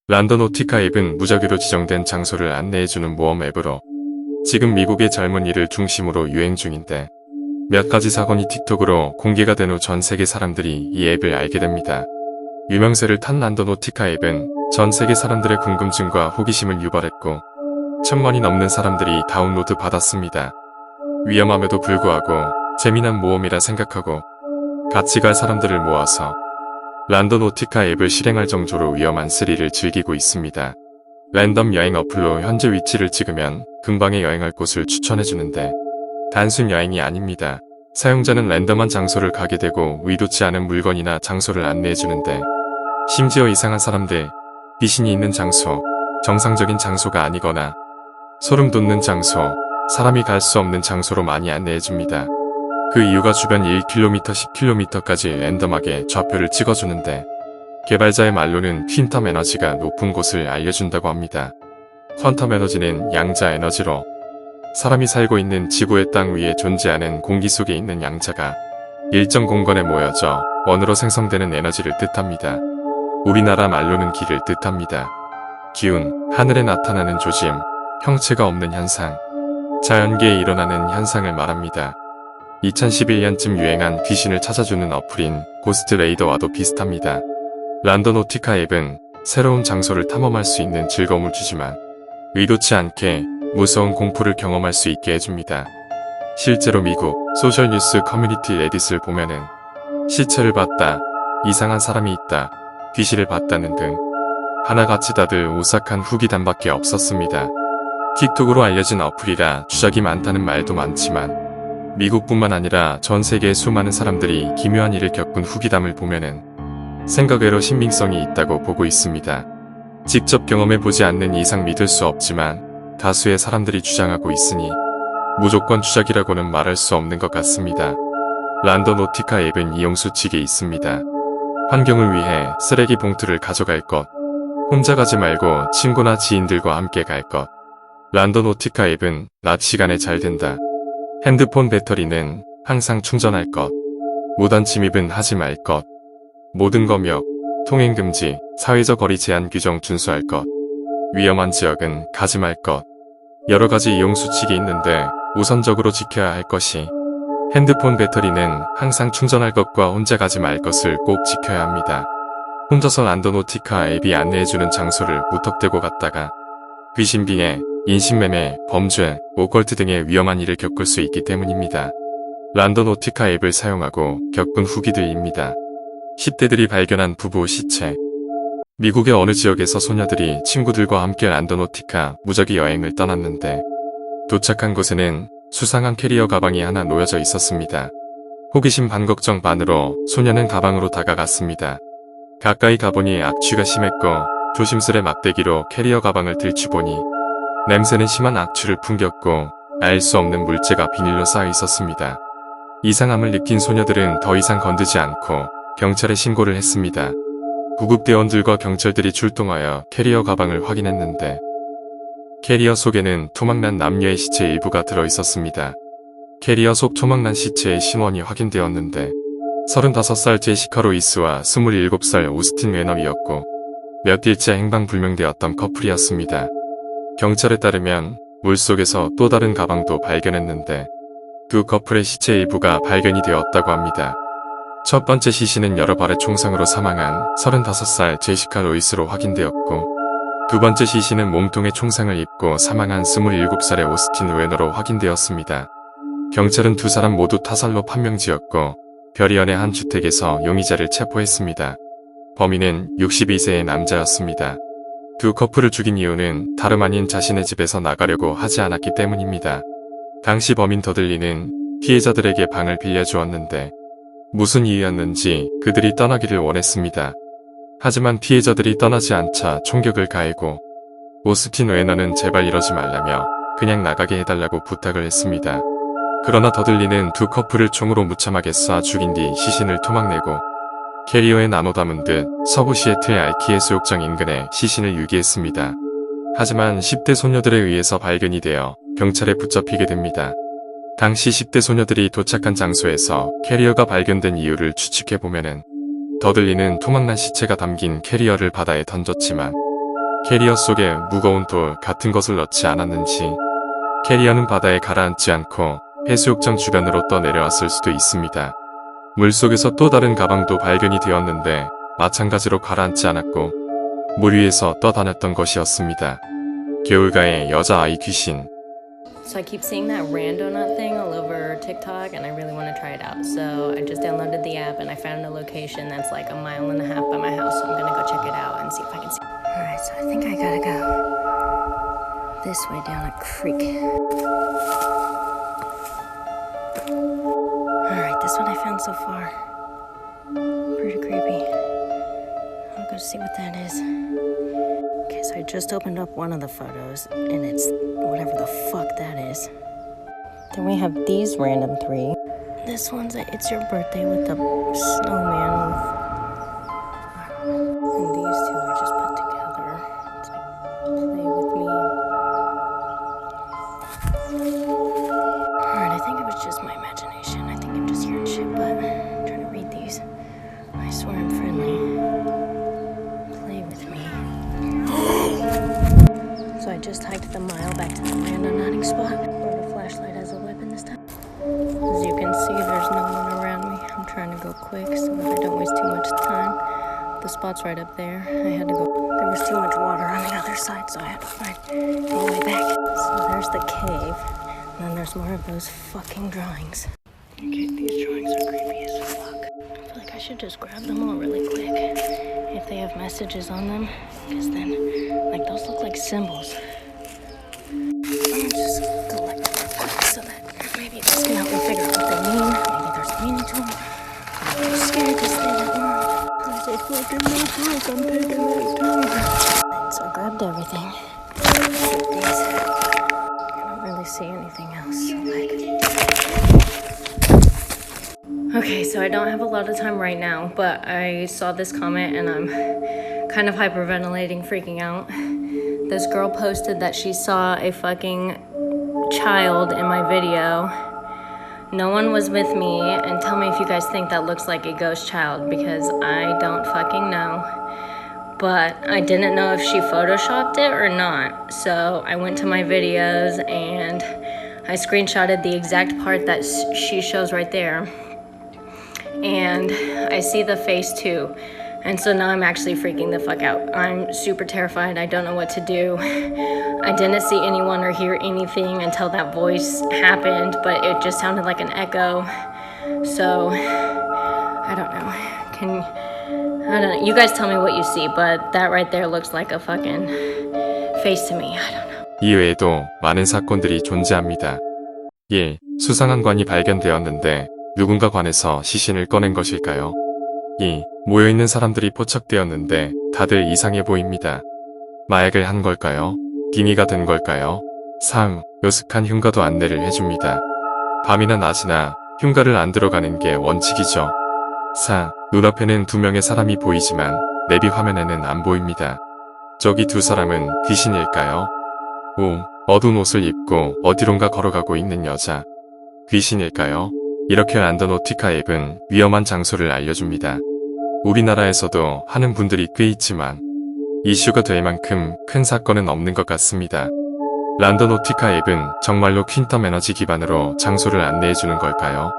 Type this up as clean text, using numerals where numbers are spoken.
란더노티카 앱은 무작위로 지정된 장소를 안내해주는 모험 앱으로 지금 미국의 젊은이를 중심으로 유행 중인데 몇 가지 사건이 틱톡으로 공개가 된 후 전 세계 사람들이 이 앱을 알게 됩니다. 유명세를 탄 란더노티카 앱은 전 세계 사람들의 궁금증과 호기심을 유발했고 1000만이 넘는 사람들이 다운로드 받았습니다. 위험함에도 불구하고 재미난 모험이라 생각하고 같이 갈 사람들을 모아서 란더노티카 앱을 실행할 정도로 위험한 스릴을 즐기고 있습니다. 랜덤 여행 어플로 현재 위치를 찍으면 근방에 여행할 곳을 추천해주는데 단순 여행이 아닙니다. 사용자는 랜덤한 장소를 가게 되고 의도치 않은 물건이나 장소를 안내해주는데 심지어 이상한 사람들, 귀신이 있는 장소, 정상적인 장소가 아니거나 소름 돋는 장소, 사람이 갈 수 없는 장소로 많이 안내해줍니다. 그 이유가 주변 1km, 10km까지 랜덤하게 좌표를 찍어주는데 개발자의 말로는 퀸텀 에너지가 높은 곳을 알려준다고 합니다. 퀀텀 에너지는 양자 에너지로 사람이 살고 있는 지구의 땅 위에 존재하는 공기 속에 있는 양자가 일정 공간에 모여져 원으로 생성되는 에너지를 뜻합니다. 우리나라 말로는 기를 뜻합니다. 기운, 하늘에 나타나는 조짐, 형체가 없는 현상, 자연계에 일어나는 현상을 말합니다. 2011년쯤 유행한 귀신을 찾아주는 어플인 고스트 레이더와도 비슷합니다. 란더노티카 앱은 새로운 장소를 탐험할 수 있는 즐거움을 주지만 의도치 않게 무서운 공포를 경험할 수 있게 해줍니다. 실제로 미국 소셜뉴스 커뮤니티 레딧을 보면은 시체를 봤다, 이상한 사람이 있다, 귀신을 봤다는 등 하나같이 다들 오싹한 후기담밖에 없었습니다. 틱톡으로 알려진 어플이라 주작이 많다는 말도 많지만 미국뿐만 아니라 전 세계의 수많은 사람들이 기묘한 일을 겪은 후기담을 보면은 생각외로 신빙성이 있다고 보고 있습니다. 직접 경험해보지 않는 이상 믿을 수 없지만 다수의 사람들이 주장하고 있으니 무조건 주작이라고는 말할 수 없는 것 같습니다. 란더노티카 앱은 이용수칙이 있습니다. 환경을 위해 쓰레기 봉투를 가져갈 것, 혼자 가지 말고 친구나 지인들과 함께 갈 것. 란더노티카 앱은 낮 시간에 잘 된다. 핸드폰 배터리는 항상 충전할 것. 무단 침입은 하지 말 것. 모든 검역, 통행 금지, 사회적 거리 제한 규정 준수할 것. 위험한 지역은 가지 말 것. 여러 가지 이용 수칙이 있는데 우선적으로 지켜야 할 것이 핸드폰 배터리는 항상 충전할 것과 혼자 가지 말 것을 꼭 지켜야 합니다. 혼자서 란더노티카 앱이 안내해주는 장소를 무턱대고 갔다가 귀신빙에, 인신매매, 범죄, 오컬트 등의 위험한 일을 겪을 수 있기 때문입니다. 란더노티카 앱을 사용하고 겪은 후기들입니다. 10대들이 발견한 부부 시체. 미국의 어느 지역에서 소녀들이 친구들과 함께 란더노티카 무작위 여행을 떠났는데 도착한 곳에는 수상한 캐리어 가방이 하나 놓여져 있었습니다. 호기심 반 걱정 반으로 소녀는 가방으로 다가갔습니다. 가까이 가보니 악취가 심했고 조심스레 막대기로 캐리어 가방을 들추보니 냄새는 심한 악취를 풍겼고 알 수 없는 물체가 비닐로 쌓여 있었습니다. 이상함을 느낀 소녀들은 더 이상 건드지 않고 경찰에 신고를 했습니다. 구급대원들과 경찰들이 출동하여 캐리어 가방을 확인했는데 캐리어 속에는 토막난 남녀의 시체 일부가 들어있었습니다. 캐리어 속 토막난 시체의 신원이 확인되었는데 35살 제시카 로이스와 27살 오스틴 웨넘이었고 몇 일째 행방불명되었던 커플이었습니다. 경찰에 따르면 물속에서 또 다른 가방도 발견했는데 두 커플의 시체 일부가 발견이 되었다고 합니다. 첫 번째 시신은 여러 발의 총상으로 사망한 35살 제시카 로이스로 확인되었고 두 번째 시신은 몸통에 총상을 입고 사망한 27살의 오스틴 웨너로 확인되었습니다. 경찰은 두 사람 모두 타살로 판명지었고 별이현의 한 주택에서 용의자를 체포했습니다. 범인은 62세의 남자였습니다. 두 커플을 죽인 이유는 다름 아닌 자신의 집에서 나가려고 하지 않았기 때문입니다. 당시 범인 더들리는 피해자들에게 방을 빌려주었는데 무슨 이유였는지 그들이 떠나기를 원했습니다. 하지만 피해자들이 떠나지 않자 총격을 가해고 오스틴 웨너는 제발 이러지 말라며 그냥 나가게 해달라고 부탁을 했습니다. 그러나 더들리는 두 커플을 총으로 무참하게 쏴 죽인 뒤 시신을 토막내고 캐리어에 나눠 담은 듯 서부 시애틀 알키 해수욕장 인근에 시신을 유기했습니다. 하지만 10대 소녀들에 의해서 발견이 되어 경찰에 붙잡히게 됩니다. 당시 10대 소녀들이 도착한 장소에서 캐리어가 발견된 이유를 추측해보면은 더들리는 토막난 시체가 담긴 캐리어를 바다에 던졌지만 캐리어 속에 무거운 돌 같은 것을 넣지 않았는지 캐리어는 바다에 가라앉지 않고 해수욕장 주변으로 떠내려왔을 수도 있습니다. 물속에서 또 다른 가방도 발견이 되었는데 마찬가지로 가라앉지 않았고 물 위에서 떠다녔던 것이었습니다. 개울가의 여자아이 귀신. So I keep seeing that Randonut thing all over TikTok and I really want to try it out. So I just downloaded the app and I found a location that's like 1.5 miles by my house. So I'm going to go check it out and see if I can see. Alright, so I think I gotta go this way down a creek. Alright, this one I found so far. Pretty creepy. I'll go see what that is. Okay, so I just opened up one of the photos and it's whatever the fuck that is. Then we have these random three. This one's a It's Your Birthday with the snowman with, and these two I just put together. It's like play with me. Alright, I think it was just my imagination. I think I'm just hearing shit, but I'm trying to read these. I swear I'm friendly. Play with me. So I just hiked the mile back to the random nutting spot. Brought a flashlight as a weapon this time. As you can see, there's no one around me. I'm trying to go quick so that I don't waste too much time. The spot's right up there. I had to go. There was too much water on the other side, so I had to find the way back. So there's the cave. And then there's more of those fucking drawings. Okay, these drawings are creepy as fuck. I feel like I should just grab them all really quick. If they have messages on them. Because then, like, those look like symbols. I'm just collect them so that maybe this can help me figure out what they mean. Maybe there's meaning to them. I'm too scared to stay that long. There's a fucking notebook. I'm taking that too. So I grabbed everything. Except these. I don't really see anything else. So okay, so I don't have a lot of time right now, but I saw this comment and I'm kind of hyperventilating, freaking out. This girl posted that she saw a fucking child in my video. No one was with me, and tell me if you guys think that looks like a ghost child, because I don't fucking know. But I didn't know if she photoshopped it or not. So I went to my videos and I screenshotted the exact part that she shows right there. And I see the face too. And so now I'm actually freaking the fuck out. I'm super terrified. I don't know what to do. I didn't see anyone or hear anything until that voice happened, but it just sounded like an echo. So, I don't know. I don't know. You guys tell me what you see, but that right there looks like a fucking face to me. I don't know. 이 외에도 많은 사건들이 존재합니다. 1. 수상한 관이 발견되었는데 누군가 관에서 시신을 꺼낸 것일까요? 2. 모여있는 사람들이 포착되었는데 다들 이상해 보입니다. 마약을 한 걸까요? 빙의가 된 걸까요? 3. 으슥한 흉가도 안내를 해줍니다. 밤이나 낮이나 흉가를 안 들어가는 게 원칙이죠. 4. 눈앞에는 2명의 사람이 보이지만 내비 화면에는 안 보입니다. 저기 2사람은 귀신일까요? 5. 어두운 옷을 입고 어디론가 걸어가고 있는 여자. 귀신일까요? 이렇게 란더노티카 앱은 위험한 장소를 알려줍니다. 우리나라에서도 하는 분들이 꽤 있지만 이슈가 될 만큼 큰 사건은 없는 것 같습니다. 란더노티카 앱은 정말로 퀸텀 에너지 기반으로 장소를 안내해주는 걸까요?